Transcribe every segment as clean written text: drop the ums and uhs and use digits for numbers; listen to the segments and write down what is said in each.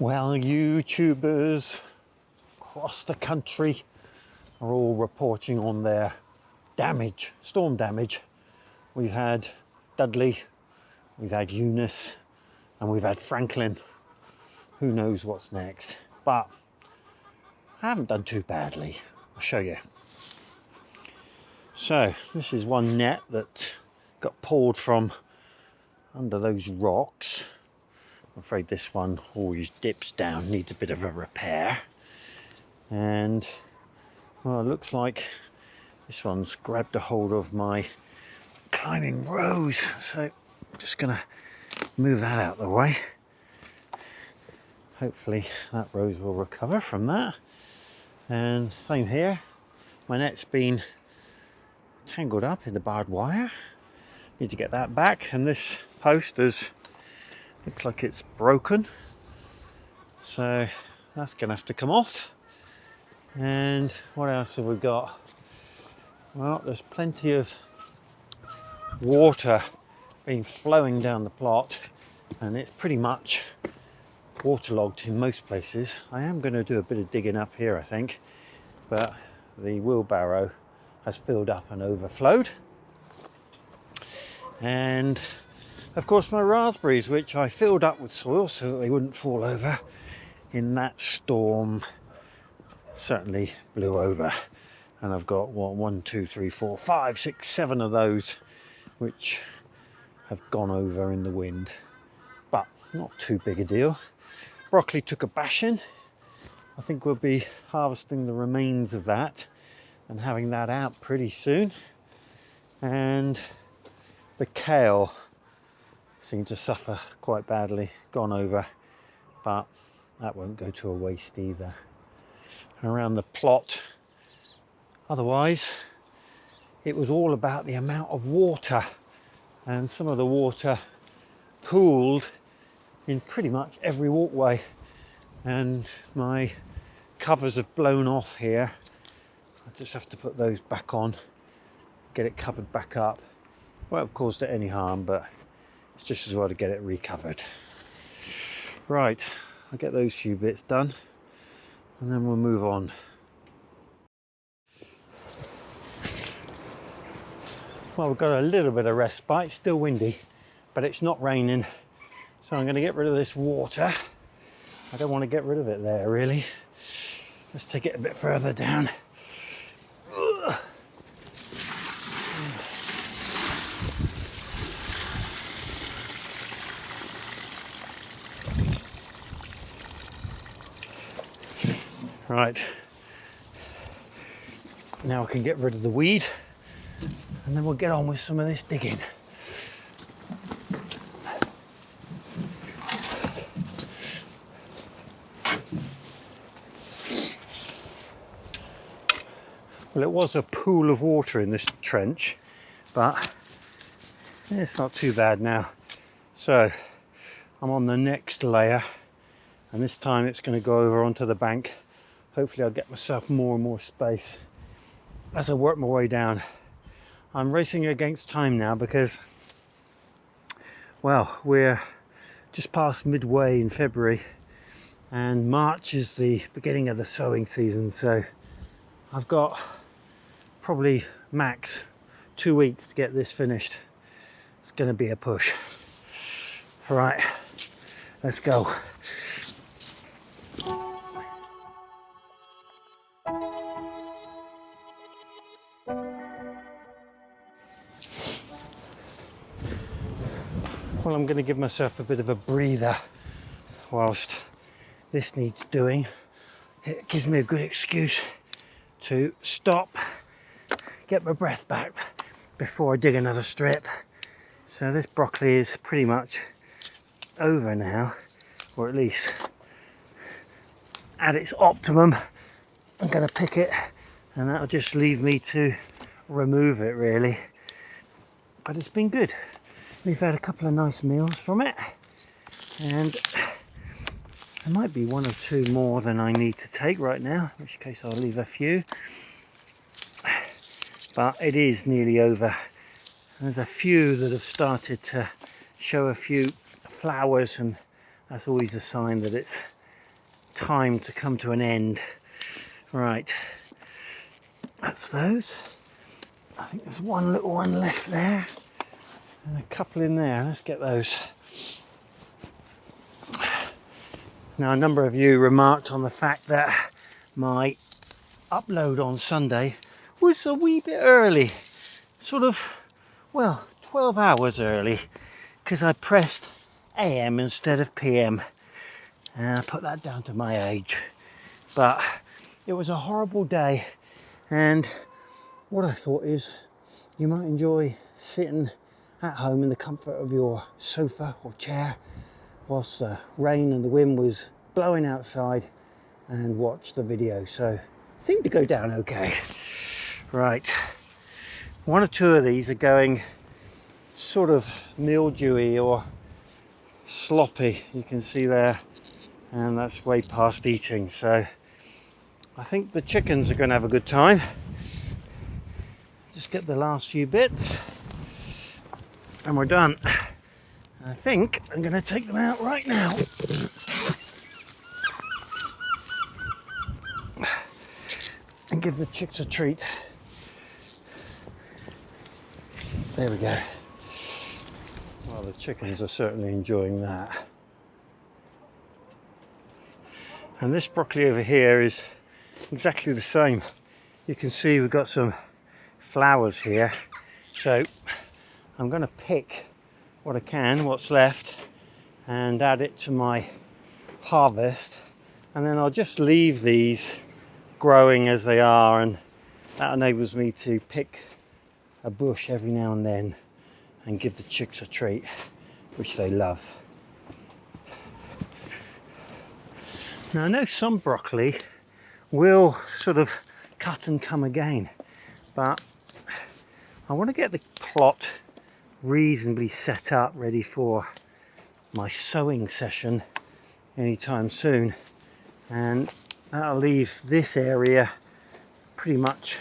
Well, YouTubers across the country are all reporting on their damage, storm damage. We've had Dudley, we've had Eunice, and we've had Franklin. Who knows what's next? But I haven't done too badly. I'll show you. So this is one net that got pulled from under those rocks. I'm afraid this one always dips down, needs a bit of a repair. And well, it looks like this one's grabbed a hold of my climbing rose. So I'm just gonna move that out of the way. Hopefully that rose will recover from that. And same here, my net's been tangled up in the barbed wire. Need to get that back, and this post looks like it's broken, so that's gonna have to come off. And what else have we got? Well, there's plenty of water been flowing down the plot, and it's pretty much waterlogged in most places. I am going to do a bit of digging up here, I think, but the wheelbarrow has filled up and overflowed. And of course my raspberries, which I filled up with soil so that they wouldn't fall over in that storm, certainly blew over. And I've got what, 1, 2, 3, 4, 5, 6, 7 of those which have gone over in the wind, but not too big a deal. Broccoli took a bashing. I think we'll be harvesting the remains of that and having that out pretty soon. And the kale seemed to suffer quite badly, gone over, but that won't go to a waste either. Around the plot, otherwise, it was all about the amount of water, and some of the water pooled in pretty much every walkway, and my covers have blown off here. I just have to put those back on, get it covered back up. Won't have caused it any harm, but it's just as well to get it recovered. Right, I'll get those few bits done and then we'll move on. Well, we've got a little bit of respite. It's still windy, but it's not raining, so I'm going to get rid of this water. I don't want to get rid of it there, really. Let's take it a bit further down. Ugh. Right, now I can get rid of the weed, and then we'll get on with some of this digging. Well, it was a pool of water in this trench, but it's not too bad now. So I'm on the next layer, and this time it's going to go over onto the bank. Hopefully I'll get myself more and more space as I work my way down. I'm racing against time now because, well, we're just past midway in February, and March is the beginning of the sowing season, so I've got probably max 2 weeks to get this finished. It's going to be a push. All right, let's go. Well, I'm going to give myself a bit of a breather whilst this needs doing. It gives me a good excuse to stop, get my breath back before I dig another strip. So this broccoli is pretty much over now, or at least at its optimum. I'm going to pick it, and that'll just leave me to remove it, really. But it's been good. We've had a couple of nice meals from it, and there might be 1 or 2 more than I need to take right now, in which case I'll leave a few. But it is nearly over. There's a few that have started to show a few flowers, and that's always a sign that it's time to come to an end. Right, that's those. I think there's one little one left there and a couple in there. Let's get those. Now, a number of you remarked on the fact that my upload on Sunday was a wee bit early, sort of, well, 12 hours early, because I pressed AM instead of PM, and I put that down to my age. But it was a horrible day, and what I thought is you might enjoy sitting at home in the comfort of your sofa or chair whilst the rain and the wind was blowing outside and watch the video. So it seemed to go down okay. Right, one or two of these are going sort of mildewy or sloppy, you can see there, and that's way past eating. So I think the chickens are going to have a good time. Just get the last few bits and we're done. I think I'm going to take them out right now. And give the chicks a treat. There we go. Well, the chickens are certainly enjoying that. And this broccoli over here is exactly the same. You can see we've got some flowers here. So I'm going to pick what I can, what's left, and add it to my harvest. And then I'll just leave these growing as they are, and that enables me to pick a bush every now and then and give the chicks a treat, which they love. Now, I know some broccoli will sort of cut and come again, but I want to get the plot reasonably set up, ready for my sowing session anytime soon, and that'll leave this area pretty much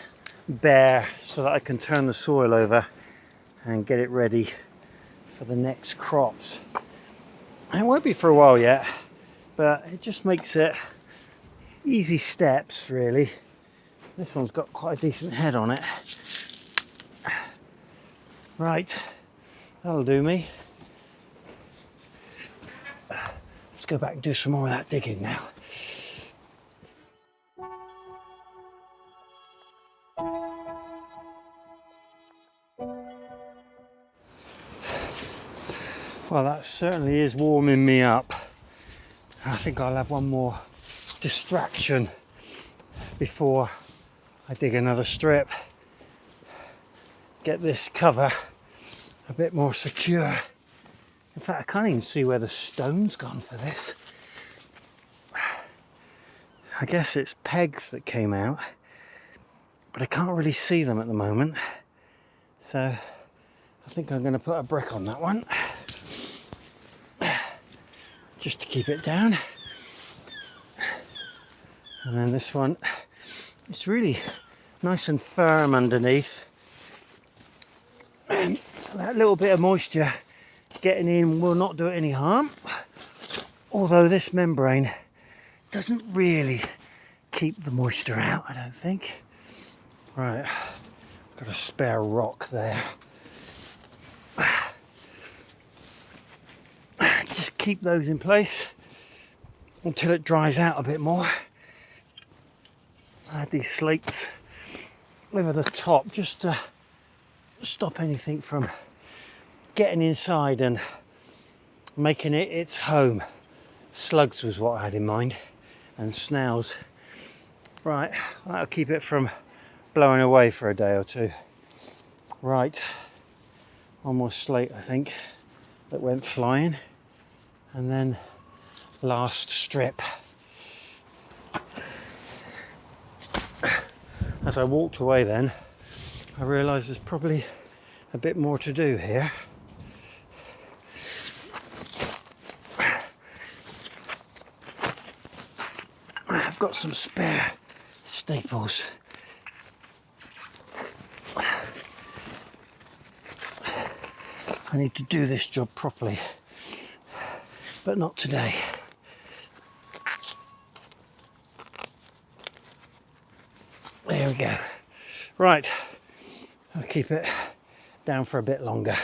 bare so that I can turn the soil over and get it ready for the next crops. And it won't be for a while yet, but it just makes it easy steps, really. This one's got quite a decent head on it. Right, that'll do me. Let's go back and do some more of that digging now. Well, that certainly is warming me up. I think I'll have one more distraction before I dig another strip. Get this cover a bit more secure. In fact, I can't even see where the stone's gone for this. I guess it's pegs that came out, but I can't really see them at the moment. So I think I'm going to put a brick on that one, just to keep it down. And then this one, it's really nice and firm underneath. And that little bit of moisture getting in will not do it any harm. Although this membrane doesn't really keep the moisture out, I don't think. Right, got a spare rock there. Just keep those in place until it dries out a bit more. I had these slates over the top just to stop anything from getting inside and making it its home. Slugs was what I had in mind, and snails. Right, that'll keep it from blowing away for a day or two. Right, one more slate I think that went flying, and then last strip. As I walked away then, I realised there's probably a bit more to do here. I've got some spare staples. I need to do this job properly, but not today. There we go. Right, I'll keep it down for a bit longer.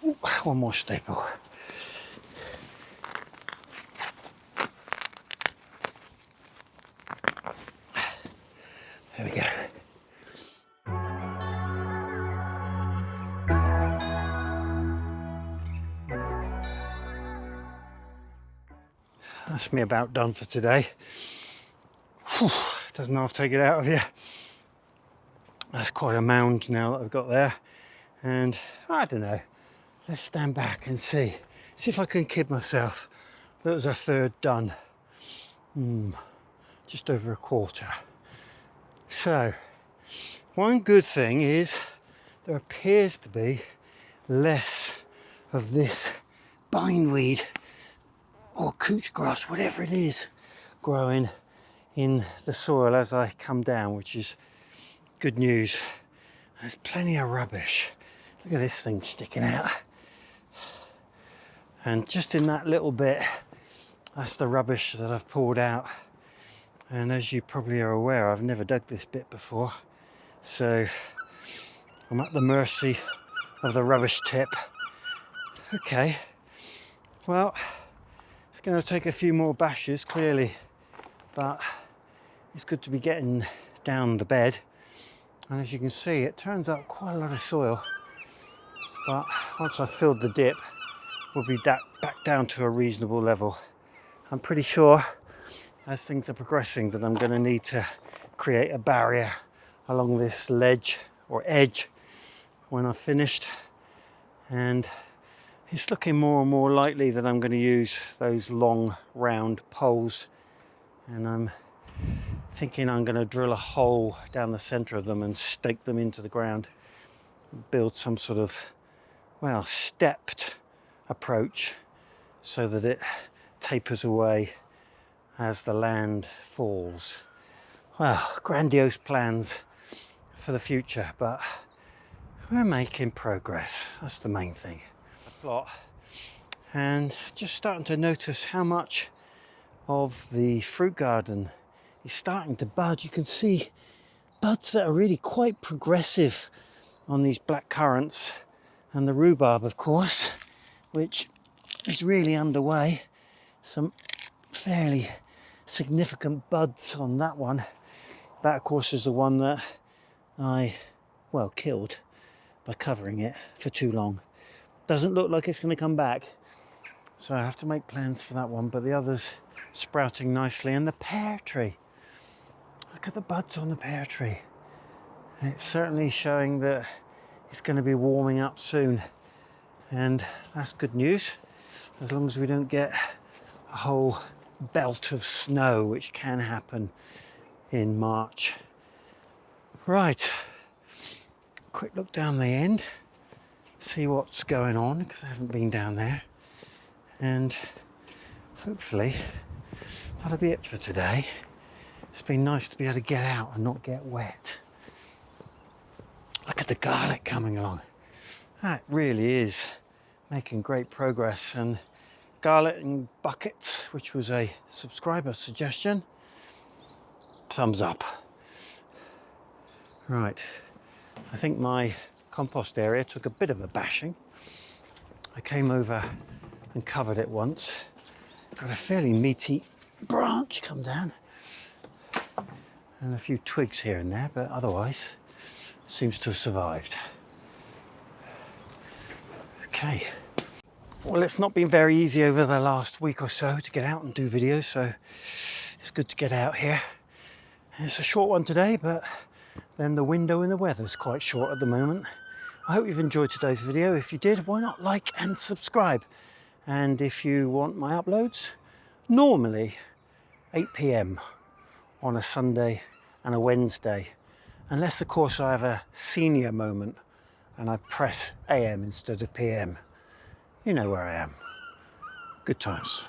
Ooh, one more staple. There we go. That's me about done for today. Whew, doesn't half take it out of you. That's quite a mound now that I've got there. And I don't know, let's stand back and see if I can kid myself. That was a third done. Just over a quarter. So, one good thing is there appears to be less of this bindweed or couch grass, whatever it is, growing in the soil as I come down, which is good news. There's plenty of rubbish. Look at this thing sticking out. And just in that little bit, that's the rubbish that I've pulled out. And as you probably are aware, I've never dug this bit before. So I'm at the mercy of the rubbish tip. Okay, well, it's going to take a few more bashes, clearly, but it's good to be getting down the bed. And as you can see, it turns out quite a lot of soil. But once I've filled the dip, we'll be back down to a reasonable level. I'm pretty sure, as things are progressing, that I'm going to need to create a barrier along this ledge or edge when I've finished. And it's looking more and more likely that I'm going to use those long round poles, and I'm thinking I'm going to drill a hole down the center of them and stake them into the ground, build some sort of, well, stepped approach so that it tapers away as the land falls. Well, grandiose plans for the future, but we're making progress. That's the main thing. The plot, and just starting to notice how much of the fruit garden is starting to bud. You can see buds that are really quite progressive on these black currants, and the rhubarb, of course, which is really underway. Some fairly significant buds on that one. That, of course, is the one that I, well, killed by covering it for too long. Doesn't look like it's going to come back, so I have to make plans for that one. But the others sprouting nicely, and the pear tree. Look at the buds on the pear tree. It's certainly showing that it's going to be warming up soon, and that's good news, as long as we don't get a whole belt of snow, which can happen in March. Right, quick look down the end, see what's going on, because I haven't been down there, and hopefully that'll be it for today. It's been nice to be able to get out and not get wet. Look at the garlic coming along. That really is making great progress. And garlic in buckets, which was a subscriber suggestion, thumbs up. Right, I think my compost area took a bit of a bashing. I came over and covered it once. Got a fairly meaty branch come down, and a few twigs here and there, but otherwise seems to have survived. Okay, well, it's not been very easy over the last week or so to get out and do videos, so it's good to get out here. And it's a short one today, but then the window in the weather's quite short at the moment. I hope you've enjoyed today's video. If you did, why not like and subscribe? And if you want my uploads, normally 8 p.m. on a Sunday and a Wednesday, unless of course I have a senior moment and I press AM instead of PM. You know where I am. Good times.